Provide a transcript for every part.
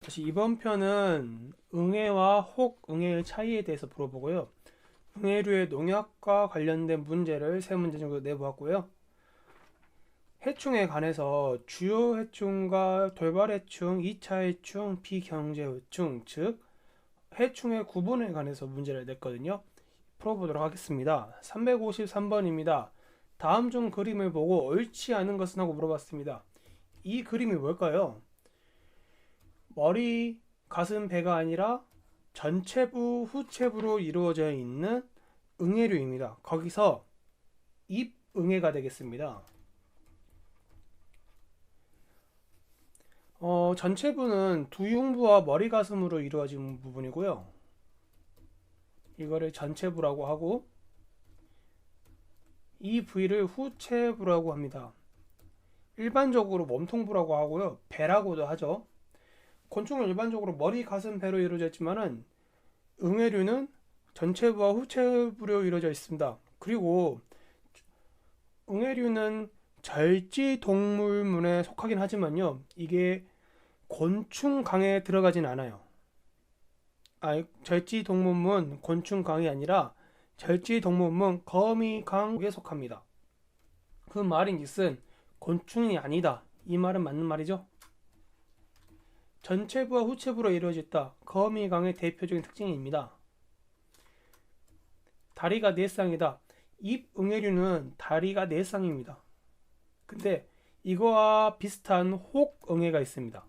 다시 이번 편은 응애와 혹응애의 차이에 대해서 물어보고요. 응애류의 농약과 관련된 문제를 세 문제 정도 내보았고요. 해충에 관해서 주요 해충과 돌발 해충, 2차 해충, 비경제 해충, 즉 해충의 구분에 관해서 문제를 냈거든요. 풀어보도록 하겠습니다. 353번입니다. 다음 중 그림을 보고 옳지 않은 것은 하고 물어봤습니다. 이 그림이 뭘까요? 머리, 가슴, 배가 아니라 전체부, 후체부로 이루어져 있는 응애류입니다. 거기서 입응애가 되겠습니다. 전체부는 두흉부와 머리, 가슴으로 이루어진 부분이고요. 이거를 전체부라고 하고 이 부위를 후체부라고 합니다. 일반적으로 몸통부라고 하고요. 배라고도 하죠. 곤충은 일반적으로 머리, 가슴, 배로 이루어져 있지만은 응애류는 전체부와 후체부로 이루어져 있습니다. 그리고 응애류는 절지 동물문에 속하긴 하지만요. 이게 곤충강에 들어가진 않아요. 절지 동물문 곤충강이 아니라 절지 동물문 거미강에 속합니다. 그 말인즉슨 곤충이 아니다. 이 말은 맞는 말이죠. 전체부와 후체부로 이루어졌다. 거미강의 대표적인 특징입니다. 다리가 4쌍이다. 입응애류는 다리가 4쌍입니다. 근데 이거와 비슷한 혹응애가 있습니다.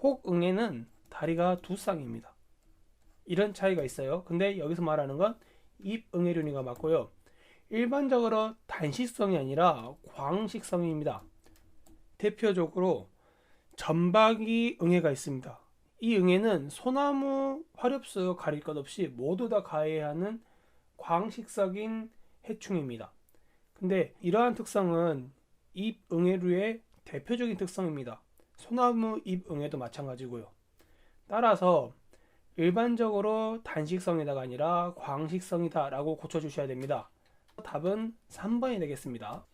혹응애는 다리가 2쌍입니다. 이런 차이가 있어요. 근데 여기서 말하는 건 입응애류가 맞고요. 일반적으로 단식성이 아니라 광식성입니다. 대표적으로 점박이 응애가 있습니다. 이 응애는 소나무, 화렵수 가릴 것 없이 모두 다 가해하는 광식성인 해충입니다. 근데 이러한 특성은 잎응애류의 대표적인 특성입니다. 소나무 잎응애도 마찬가지고요. 따라서 일반적으로 단식성이다가 아니라 광식성이다 라고 고쳐주셔야 됩니다. 답은 3번이 되겠습니다.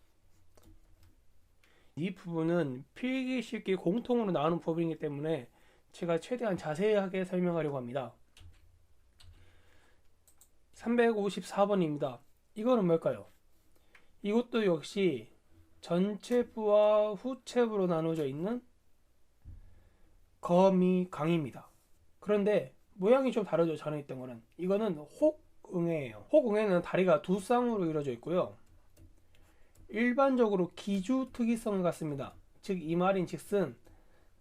이 부분은 필기, 실기 공통으로 나오는 부분이기 때문에 제가 최대한 자세하게 설명하려고 합니다. 354번입니다. 이거는 뭘까요? 이것도 역시 전체부와 후체부로 나눠져 있는 거미강입니다. 그런데 모양이 좀 다르죠. 전에 있던 거는. 이거는 혹응애예요. 혹응애는 다리가 2쌍으로 이루어져 있고요. 일반적으로 기주 특이성을 갖습니다. 즉 이 말인즉슨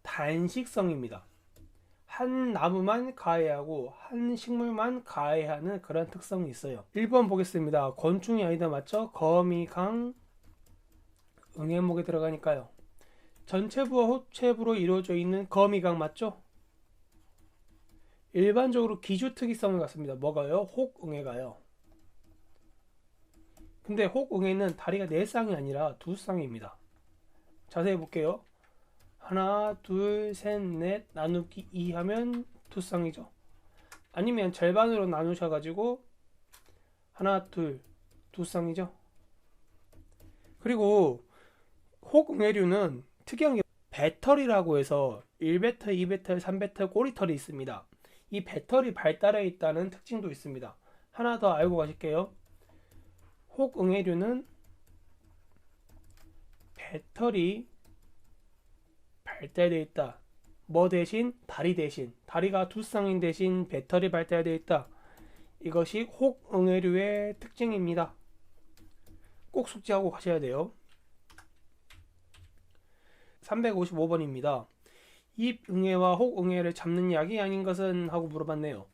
단식성입니다. 한 나무만 가해하고 한 식물만 가해하는 그런 특성이 있어요. 1번 보겠습니다. 곤충이 아니다 맞죠? 거미강 응애목에 들어가니까요. 전체부와 후체부로 이루어져 있는 거미강 맞죠? 일반적으로 기주 특이성을 갖습니다. 뭐가요? 혹응애가요. 근데 혹응애는 다리가 4쌍이 아니라 2쌍입니다. 자세히 볼게요. 하나, 둘, 셋, 넷 나누기 2 하면 2쌍이죠. 아니면 절반으로 나누셔가지고 하나, 둘, 2쌍이죠. 그리고 혹응애류는 특이한 게 배털이라고 해서 1배털, 2배털, 3배털 꼬리털이 있습니다. 이 배털이 발달해 있다는 특징도 있습니다. 하나 더 알고 가실게요. 혹응애류는 배털이 발달되어 있다. 뭐 대신? 다리 대신. 다리가 2쌍인 대신 배털이 발달되어 있다. 이것이 혹응애류의 특징입니다. 꼭 숙지하고 가셔야 돼요. 355번입니다. 입응애와 혹응애를 잡는 약이 아닌 것은 하고 물어봤네요.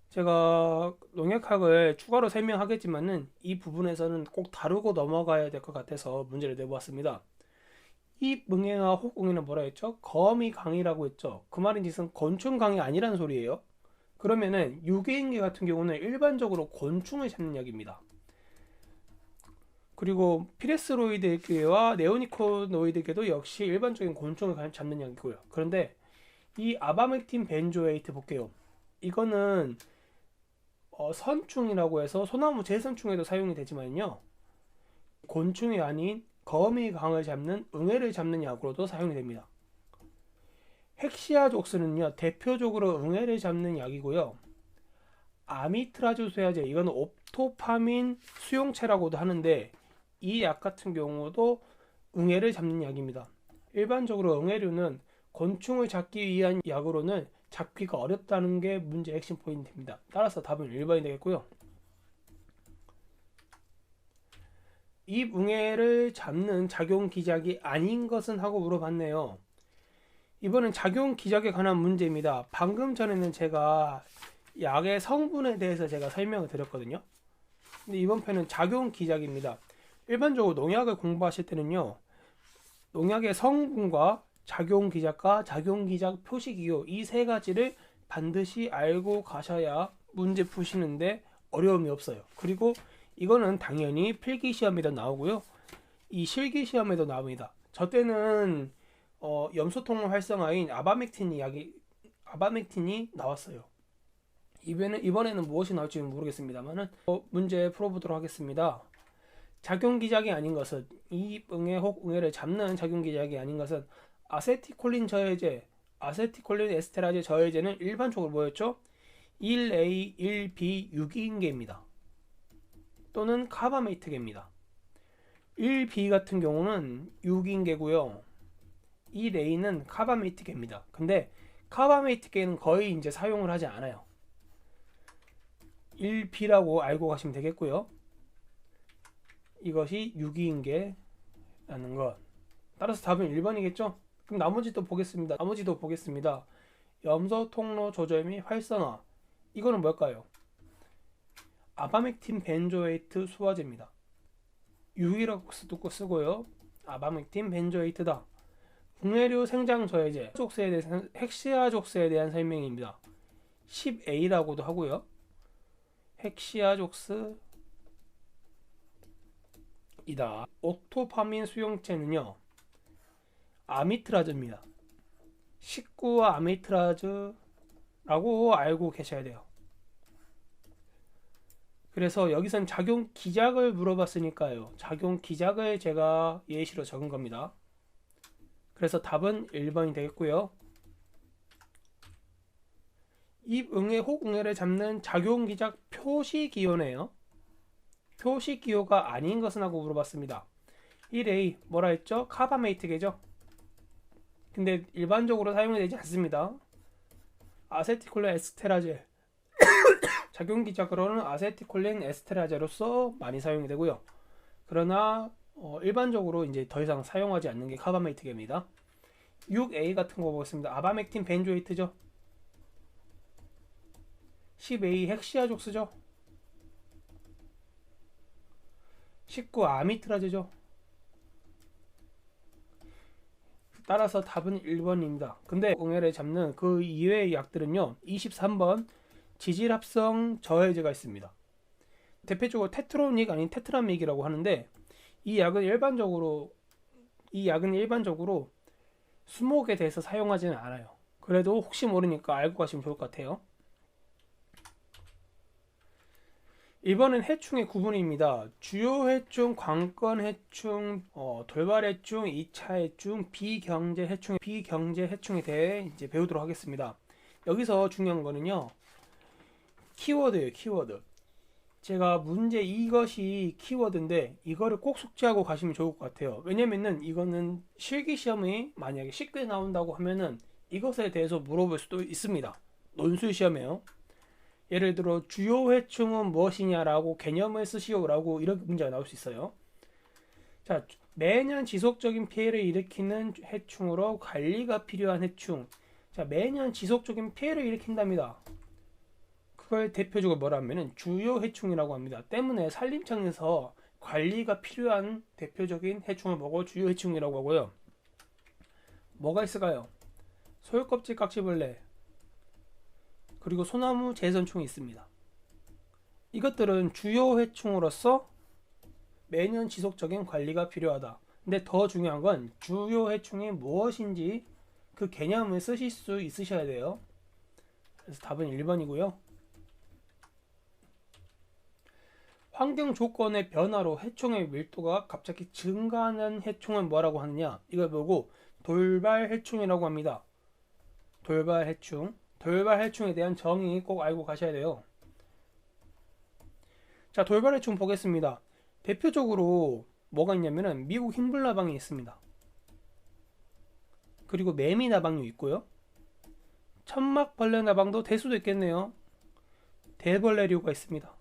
제가 농약학을 추가로 설명하겠지만은 이 부분에서는 꼭 다루고 넘어가야 될 것 같아서 문제를 내보았습니다. 입응애와 혹응애는 뭐라 했죠? 거미강이라고 했죠. 그 말인즉슨 곤충강이 아니라는 소리예요. 그러면은 유기인계 같은 경우는 일반적으로 곤충을 잡는 약입니다. 그리고 피레스로이드계와 네오니코노이드계도 역시 일반적인 곤충을 잡는 약이고요. 그런데 이 아바메틴 벤조에이트 볼게요. 이거는 선충이라고 해서 소나무 제선충에도 사용이 되지만요. 곤충이 아닌 거미강을 잡는 응애를 잡는 약으로도 사용이 됩니다. 헥시아족스는요 대표적으로 응애를 잡는 약이고요. 아미트라조소야제, 이거는 옵토파민 수용체라고도 하는데 이 약 같은 경우도 응애를 잡는 약입니다. 일반적으로 응애류는 곤충을 잡기 위한 약으로는 잡기가 어렵다는 게 문제의 핵심 포인트입니다. 따라서 답은 1번이 되겠고요. 이 응애를 잡는 작용 기작이 아닌 것은 하고 물어봤네요. 이번엔 작용 기작에 관한 문제입니다. 방금 전에는 제가 약의 성분에 대해서 제가 설명을 드렸거든요. 근데 이번 편은 작용 기작입니다. 일반적으로 농약을 공부하실 때는요, 농약의 성분과 작용 기작과 작용 기작 표시 기호, 이 세 가지를 반드시 알고 가셔야 문제 푸시는데 어려움이 없어요. 그리고 이거는 당연히 필기 시험에도 나오고요, 이 실기 시험에도 나옵니다. 저 때는 염소통로 활성화인 아바맥틴이 나왔어요. 이번에는 무엇이 나올지 모르겠습니다만은 문제 풀어보도록 하겠습니다. 작용 기작이 아닌 것은, 이 응애 혹 응애를 잡는 작용 기작이 아닌 것은 아세티콜린 저해제, 아세티콜린 에스테라제 저해제는 일반적으로 뭐였죠? 1A, 1B 유기인계입니다. 또는 카바메이트계입니다. 1B 같은 경우는 유기인계고요. 1A는 카바메이트계입니다. 근데 카바메이트계는 거의 이제 사용을 하지 않아요. 1B라고 알고 가시면 되겠고요. 이것이 유기인계라는 것. 따라서 답은 1번이겠죠? 그럼 나머지도 보겠습니다. 염소 통로 조절 및 활성화. 이거는 뭘까요? 아바맥틴 벤조에이트 수화제입니다. 유기라고 쓰고요. 아바맥틴 벤조에이트다. 응애류 생장 저해제, 헥시아족스에 대한 설명입니다. 10A라고도 하고요. 헥시아족스 이다. 옥토파민 수용체는요, 아미트라즈입니다. 19와 아미트라즈라고 알고 계셔야 돼요. 그래서 여기선 작용 기작을 물어봤으니까요, 작용 기작을 제가 예시로 적은 겁니다. 그래서 답은 1번이 되겠고요. 입 응애 혹 응애를 잡는 작용 기작 표시 기호네요. 표시 기호가 아닌 것은 하고 물어봤습니다. 1A 뭐라 했죠? 카바메이트계죠. 근데 일반적으로 사용이 되지 않습니다. 아세티콜린 에스테라제 작용 기작으로는 아세티콜린 에스테라제로서 많이 사용이 되고요. 그러나 일반적으로 이제 더 이상 사용하지 않는 게 카바메이트계입니다. 6A 같은 거 보겠습니다. 아바맥틴 벤조이트죠. 10A 헥시아족스죠. 19 아미트라제죠. 따라서 답은 1번입니다. 근데 응애를 잡는 그 이외의 약들은요, 23번 지질합성 저해제가 있습니다. 대표적으로 테트로닉 아닌 테트라믹이라고 하는데 이 약은 일반적으로 수목에 대해서 사용하지는 않아요. 그래도 혹시 모르니까 알고 가시면 좋을 것 같아요. 이번엔 해충의 구분입니다. 주요 해충, 관건 해충, 돌발 해충, 2차 해충, 비경제 해충에 대해 이제 배우도록 하겠습니다. 여기서 중요한 거는요, 키워드예요. 키워드. 제가 문제 이것이 키워드인데 이거를 꼭 숙지하고 가시면 좋을 것 같아요. 왜냐면은 이거는 실기 시험에 만약에 쉽게 나온다고 하면은 이것에 대해서 물어볼 수도 있습니다. 논술 시험에요. 예를 들어 주요 해충은 무엇이냐라고 개념을 쓰시오라고 이런 문제가 나올 수 있어요. 자, 매년 지속적인 피해를 일으키는 해충으로 관리가 필요한 해충. 자, 매년 지속적인 피해를 일으킨답니다. 그걸 대표적으로 뭐라 하면은 주요 해충이라고 합니다. 때문에 산림청에서 관리가 필요한 대표적인 해충을 보고 주요 해충이라고 하고요. 뭐가 있을까요? 소용껍질 깍지벌레, 그리고 소나무 재선충이 있습니다. 이것들은 주요 해충으로서 매년 지속적인 관리가 필요하다. 근데 더 중요한 건 주요 해충이 무엇인지 그 개념을 쓰실 수 있으셔야 돼요. 그래서 답은 1번이고요. 환경 조건의 변화로 해충의 밀도가 갑자기 증가하는 해충은 뭐라고 하느냐, 이걸 보고 돌발 해충이라고 합니다. 돌발 해충. 돌발 해충에 대한 정의 꼭 알고 가셔야 돼요. 자, 돌발 해충 보겠습니다. 대표적으로 뭐가 있냐면은 미국 흰불나방이 있습니다. 그리고 매미나방류 있고요. 천막벌레나방도 될 수도 있겠네요. 대벌레류가 있습니다.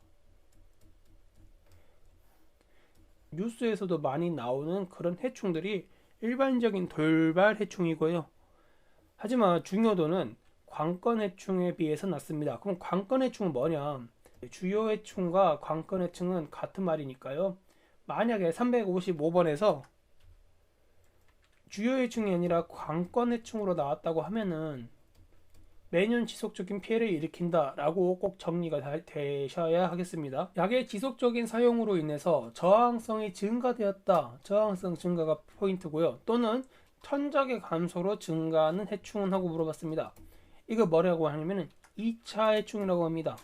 뉴스에서도 많이 나오는 그런 해충들이 일반적인 돌발 해충이고요. 하지만 중요도는 관건 해충에 비해서 낮습니다. 그럼 관건 해충은 뭐냐? 주요 해충과 관건 해충은 같은 말이니까요. 만약에 355번에서 주요 해충이 아니라 관건 해충으로 나왔다고 하면은 매년 지속적인 피해를 일으킨다 라고 꼭 정리가 되셔야 하겠습니다. 약의 지속적인 사용으로 인해서 저항성이 증가되었다. 저항성 증가가 포인트고요. 또는 천적의 감소로 증가하는 해충은 하고 물어봤습니다. 이거 뭐라고 하냐면 2차 해충이라고 합니다.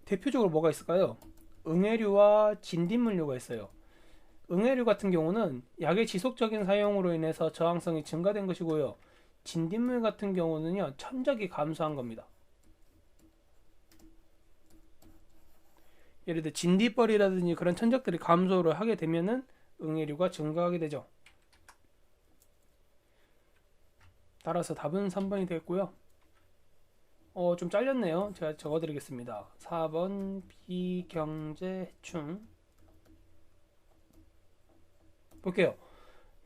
대표적으로 뭐가 있을까요? 응애류와 진딧물류가 있어요. 응애류 같은 경우는 약의 지속적인 사용으로 인해서 저항성이 증가된 것이고요. 진딧물 같은 경우는요, 천적이 감소한 겁니다. 예를 들어 진딧벌이라든지 그런 천적들이 감소를 하게 되면은 응애류가 증가하게 되죠. 따라서 답은 3번이 되겠고요. 좀 잘렸네요. 제가 적어드리겠습니다. 4번 비경제 해충. 볼게요.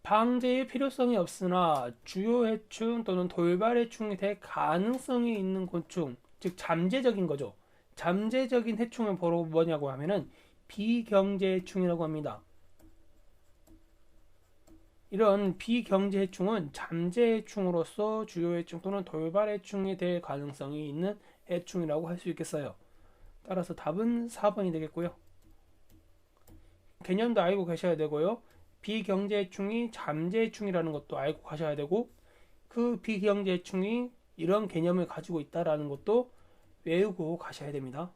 방제의 필요성이 없으나 주요 해충 또는 돌발 해충이 될 가능성이 있는 곤충, 즉 잠재적인 거죠. 잠재적인 해충을 바로 뭐냐고 하면은 비경제 해충이라고 합니다. 이런 비경제 해충은 잠재 해충으로서 주요 해충 또는 돌발 해충이 될 가능성이 있는 해충이라고 할 수 있겠어요. 따라서 답은 4번이 되겠고요. 개념도 알고 계셔야 되고요. 비경제해충이 잠재해충이라는 것도 알고 가셔야 되고, 그 비경제해충이 이런 개념을 가지고 있다라는 것도 외우고 가셔야 됩니다.